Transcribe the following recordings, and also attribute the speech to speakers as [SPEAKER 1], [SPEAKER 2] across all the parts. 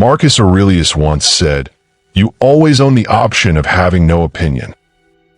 [SPEAKER 1] Marcus Aurelius once said, "You always own the option of having no opinion."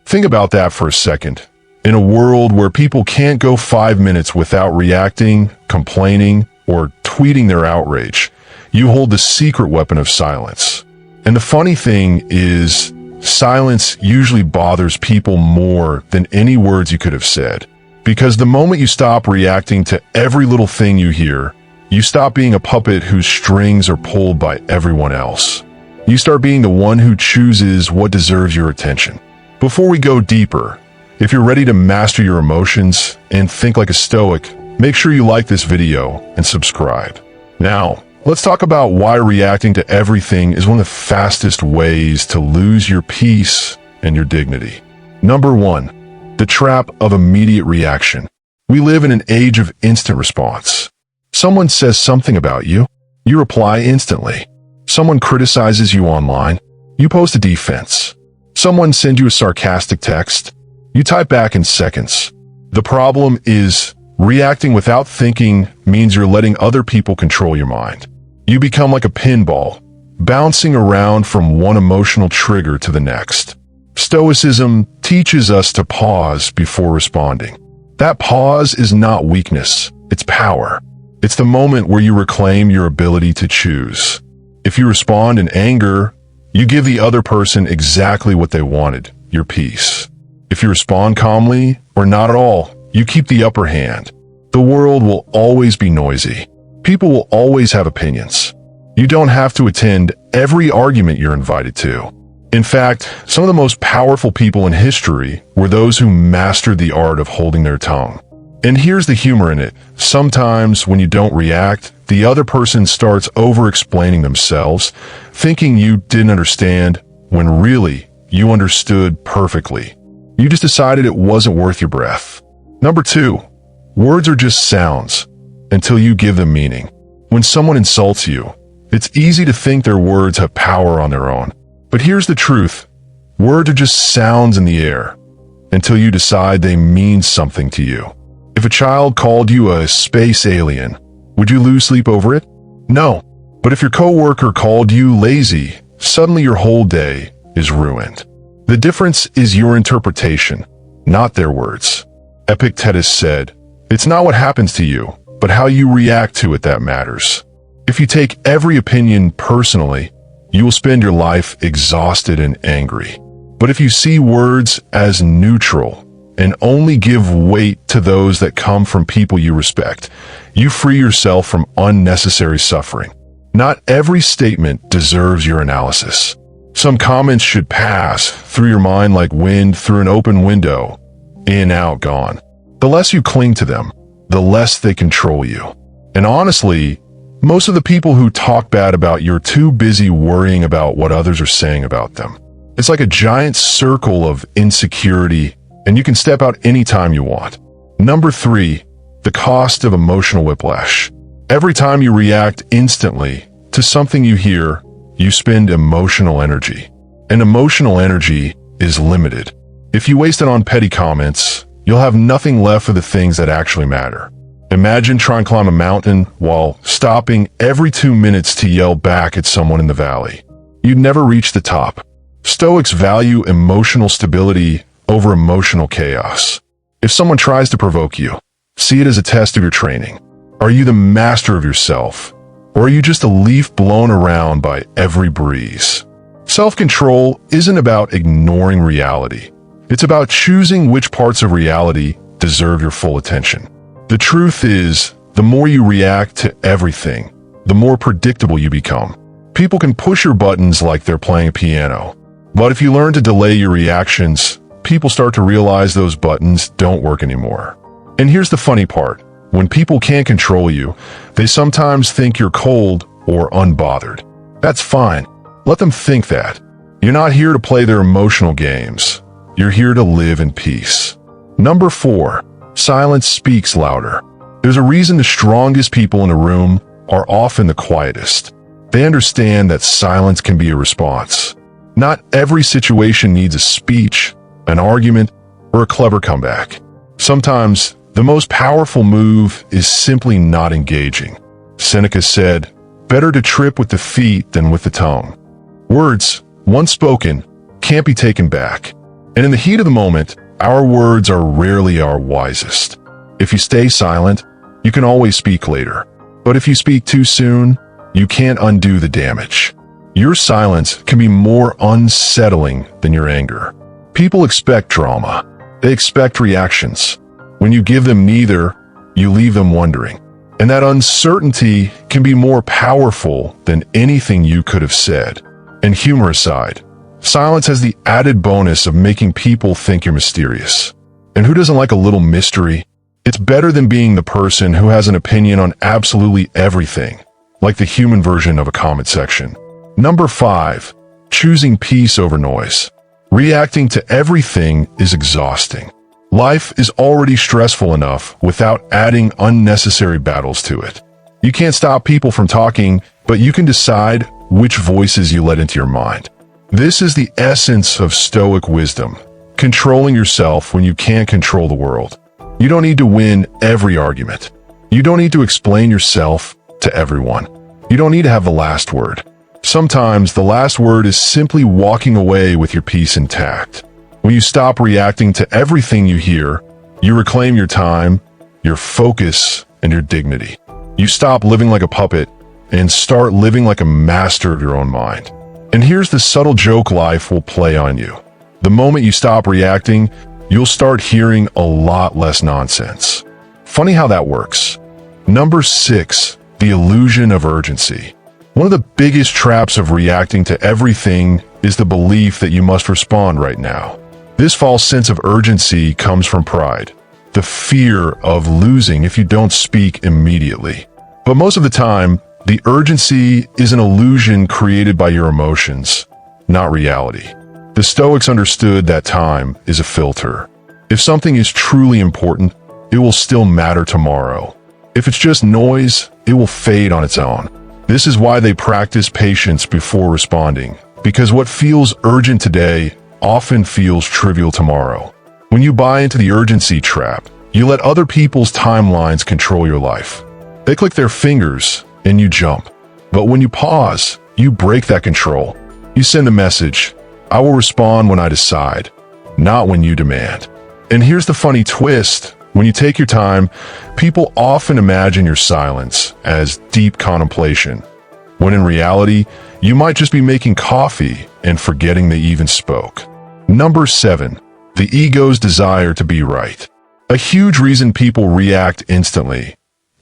[SPEAKER 1] Think about that for a second. In a world where people can't go 5 minutes without reacting, complaining, or tweeting their outrage, you hold the secret weapon of silence. And the funny thing is, silence usually bothers people more than any words you could have said. Because the moment you stop reacting to every little thing you hear, you stop being a puppet whose strings are pulled by everyone else. You start being the one who chooses what deserves your attention. Before we go deeper, if you're ready to master your emotions and think like a Stoic, make sure you like this video and subscribe. Now, let's talk about why reacting to everything is one of the fastest ways to lose your peace and your dignity. Number 1, the trap of immediate reaction. We live in an age of instant response. Someone says something about you, you reply instantly. Someone criticizes you online, you post a defense. Someone sends you a sarcastic text, you type back in seconds. The problem is, reacting without thinking means you're letting other people control your mind. You become like a pinball, bouncing around from one emotional trigger to the next. Stoicism teaches us to pause before responding. That pause is not weakness, it's power. It's the moment where you reclaim your ability to choose. If you respond in anger, you give the other person exactly what they wanted, your peace. If you respond calmly, or not at all, you keep the upper hand. The world will always be noisy. People will always have opinions. You don't have to attend every argument you're invited to. In fact, some of the most powerful people in history were those who mastered the art of holding their tongue. And here's the humor in it. Sometimes when you don't react, the other person starts over-explaining themselves, thinking you didn't understand, when really, you understood perfectly. You just decided it wasn't worth your breath. Number 2, words are just sounds, until you give them meaning. When someone insults you, it's easy to think their words have power on their own. But here's the truth. Words are just sounds in the air, until you decide they mean something to you. If a child called you a space alien, would you lose sleep over it? No. But if your coworker called you lazy, suddenly your whole day is ruined. The difference is your interpretation, not their words. Epictetus said, "It's not what happens to you, but how you react to it that matters." If you take every opinion personally, you will spend your life exhausted and angry. But if you see words as neutral and only give weight to those that come from people you respect, you free yourself from unnecessary suffering. Not every statement deserves your analysis. Some comments should pass through your mind like wind through an open window, in, out, gone. The less you cling to them, the less they control you. And honestly, most of the people who talk bad about you are too busy worrying about what others are saying about them. It's like a giant circle of insecurity, and you can step out anytime you want. Number 3, the cost of emotional whiplash. Every time you react instantly to something you hear, you spend emotional energy. And emotional energy is limited. If you waste it on petty comments, you'll have nothing left for the things that actually matter. Imagine trying to climb a mountain while stopping every 2 minutes to yell back at someone in the valley. You'd never reach the top. Stoics value emotional stability over emotional chaos. If someone tries to provoke you, see it as a test of your training. Are you the master of yourself, or are you just a leaf blown around by every breeze? Self-control isn't about ignoring reality. It's about choosing which parts of reality deserve your full attention. The truth is, the more you react to everything, the more predictable you become. People can push your buttons like they're playing a piano. But if you learn to delay your reactions, people start to realize those buttons don't work anymore. And here's the funny part. When people can't control you, they sometimes think you're cold or unbothered. That's fine. Let them think that. You're not here to play their emotional games. You're here to live in peace. Number 4, silence speaks louder. There's a reason the strongest people in a room are often the quietest. They understand that silence can be a response. Not every situation needs a speech, an argument, or a clever comeback. Sometimes, the most powerful move is simply not engaging. Seneca said, Better to trip with the feet than with the tongue. Words, once spoken, can't be taken back. And in the heat of the moment, our words are rarely our wisest. If you stay silent, you can always speak later. But if you speak too soon, you can't undo the damage. Your silence can be more unsettling than your anger. People expect drama. They expect reactions. When you give them neither, you leave them wondering. And that uncertainty can be more powerful than anything you could have said. And humor aside, silence has the added bonus of making people think you're mysterious. And who doesn't like a little mystery? It's better than being the person who has an opinion on absolutely everything, like the human version of a comment section. Number 5, choosing peace over noise. Reacting to everything is exhausting. Life is already stressful enough without adding unnecessary battles to it. You can't stop people from talking, but you can decide which voices you let into your mind. This is the essence of Stoic wisdom, controlling yourself when you can't control the world. You don't need to win every argument. You don't need to explain yourself to everyone. You don't need to have the last word. Sometimes the last word is simply walking away with your peace intact. When you stop reacting to everything you hear, you reclaim your time, your focus, and your dignity. You stop living like a puppet and start living like a master of your own mind. And here's the subtle joke life will play on you. The moment you stop reacting, you'll start hearing a lot less nonsense. Funny how that works. Number 6, the illusion of urgency. One of the biggest traps of reacting to everything is the belief that you must respond right now. This false sense of urgency comes from pride, the fear of losing if you don't speak immediately. But most of the time, the urgency is an illusion created by your emotions, not reality. The Stoics understood that time is a filter. If something is truly important, it will still matter tomorrow. If it's just noise, it will fade on its own. This is why they practice patience before responding, because what feels urgent today often feels trivial tomorrow. When you buy into the urgency trap, you let other people's timelines control your life. They click their fingers and you jump. But when you pause, you break that control. You send a message, I will respond when I decide, not when you demand. And here's the funny twist. When you take your time, people often imagine your silence as deep contemplation, when in reality, you might just be making coffee and forgetting they even spoke. Number 7, the ego's desire to be right. A huge reason people react instantly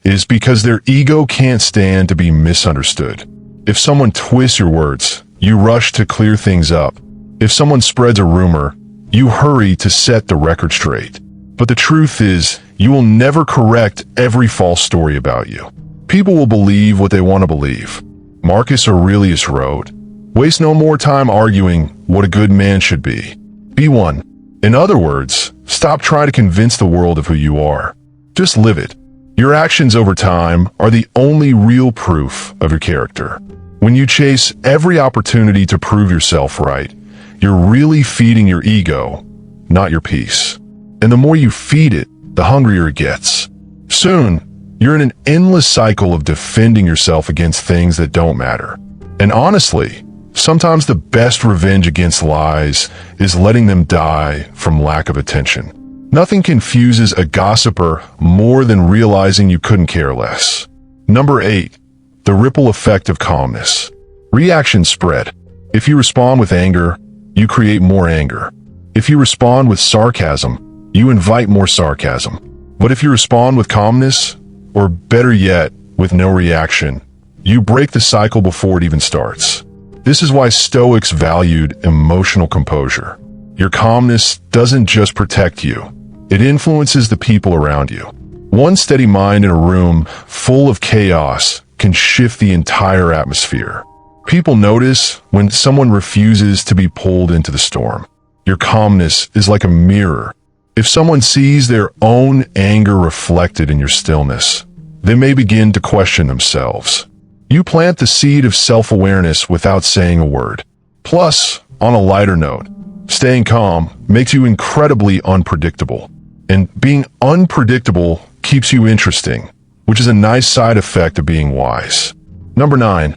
[SPEAKER 1] is because their ego can't stand to be misunderstood. If someone twists your words, you rush to clear things up. If someone spreads a rumor, you hurry to set the record straight. But the truth is, you will never correct every false story about you. People will believe what they want to believe. Marcus Aurelius wrote, "Waste no more time arguing what a good man should be. Be one." In other words, stop trying to convince the world of who you are. Just live it. Your actions over time are the only real proof of your character. When you chase every opportunity to prove yourself right, you're really feeding your ego, not your peace. And the more you feed it, the hungrier it gets. Soon, you're in an endless cycle of defending yourself against things that don't matter. And honestly, sometimes the best revenge against lies is letting them die from lack of attention. Nothing confuses a gossiper more than realizing you couldn't care less. Number 8, the ripple effect of calmness. Reactions spread. If you respond with anger, you create more anger. If you respond with sarcasm, you invite more sarcasm. But if you respond with calmness, or better yet, with no reaction, you break the cycle before it even starts. This is why Stoics valued emotional composure. Your calmness doesn't just protect you, it influences the people around you. One steady mind in a room full of chaos can shift the entire atmosphere. People notice when someone refuses to be pulled into the storm. Your calmness is like a mirror. If someone sees their own anger reflected in your stillness, they may begin to question themselves. You plant the seed of self-awareness without saying a word. Plus, on a lighter note, staying calm makes you incredibly unpredictable. And being unpredictable keeps you interesting, which is a nice side effect of being wise. Number 9.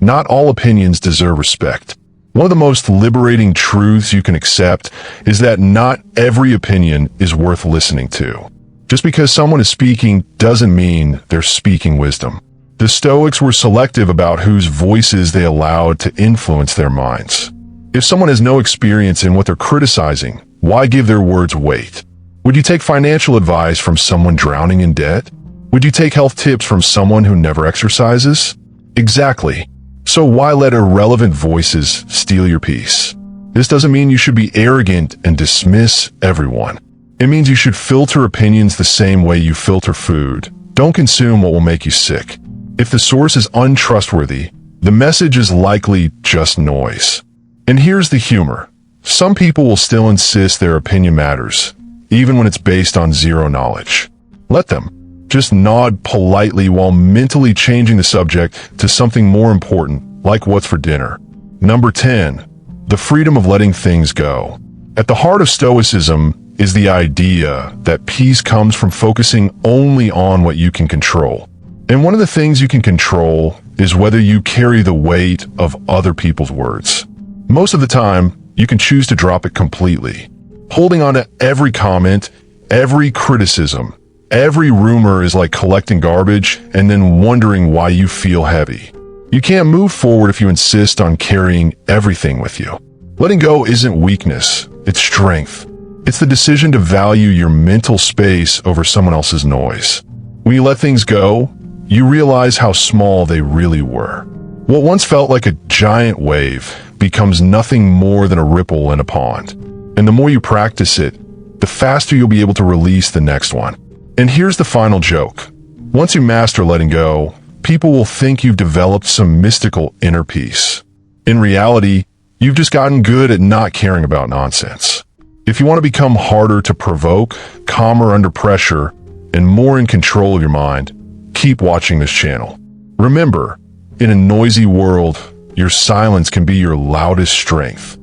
[SPEAKER 1] Not all opinions deserve respect. One of the most liberating truths you can accept is that not every opinion is worth listening to. Just because someone is speaking doesn't mean they're speaking wisdom. The Stoics were selective about whose voices they allowed to influence their minds. If someone has no experience in what they're criticizing, why give their words weight? Would you take financial advice from someone drowning in debt? Would you take health tips from someone who never exercises? Exactly. So why let irrelevant voices steal your peace? This doesn't mean you should be arrogant and dismiss everyone. It means you should filter opinions the same way you filter food. Don't consume what will make you sick. If the source is untrustworthy, the message is likely just noise. And here's the humor. Some people will still insist their opinion matters, even when it's based on zero knowledge. Let them. Just nod politely while mentally changing the subject to something more important, like what's for dinner. Number 10. The freedom of letting things go. At the heart of Stoicism is the idea that peace comes from focusing only on what you can control. And one of the things you can control is whether you carry the weight of other people's words. Most of the time, you can choose to drop it completely. Holding on to every comment, every criticism, every rumor is like collecting garbage and then wondering why you feel heavy. You can't move forward if you insist on carrying everything with you. Letting go isn't weakness, it's strength. It's the decision to value your mental space over someone else's noise. When you let things go, you realize how small they really were. What once felt like a giant wave becomes nothing more than a ripple in a pond. And the more you practice it, the faster you'll be able to release the next one. And here's the final joke. Once you master letting go, people will think you've developed some mystical inner peace. In reality, you've just gotten good at not caring about nonsense. If you want to become harder to provoke, calmer under pressure, and more in control of your mind, keep watching this channel. Remember, in a noisy world, your silence can be your loudest strength.